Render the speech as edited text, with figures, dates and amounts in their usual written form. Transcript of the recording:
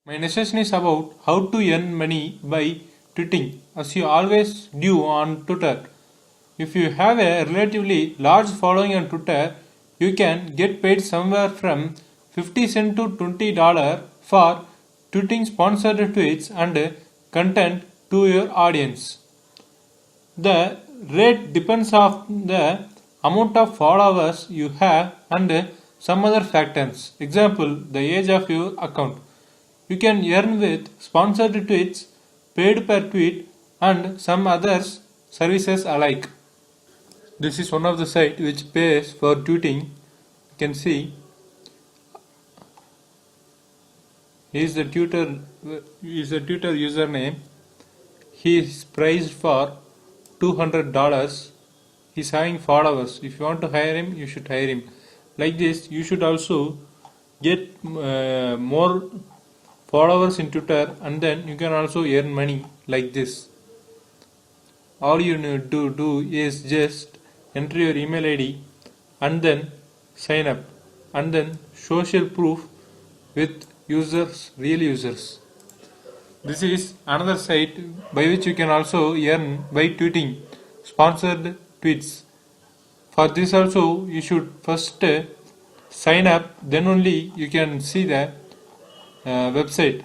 My next session is about how to earn money by tweeting, as you always do on Twitter. If you have a relatively large following on Twitter, you can get paid somewhere from 50 cents to $20 for tweeting sponsored tweets and content to your audience. The rate depends on the amount of followers you have and some other factors. Example, the age of your account. You can earn with sponsored tweets, paid per tweet, and some other services alike. This is one of the sites which pays for tweeting. You can see is the Twitter username. He is priced for $200. He's having followers. If you want to hire him, you should hire him. Like this, you should also get more followers in Twitter, and then you can also earn money like this. All you need to do is just enter your email ID and then sign up, and then social proof with users, real users. This is another site by which you can also earn by tweeting sponsored tweets. For this also you should first sign up, then only you can see the website.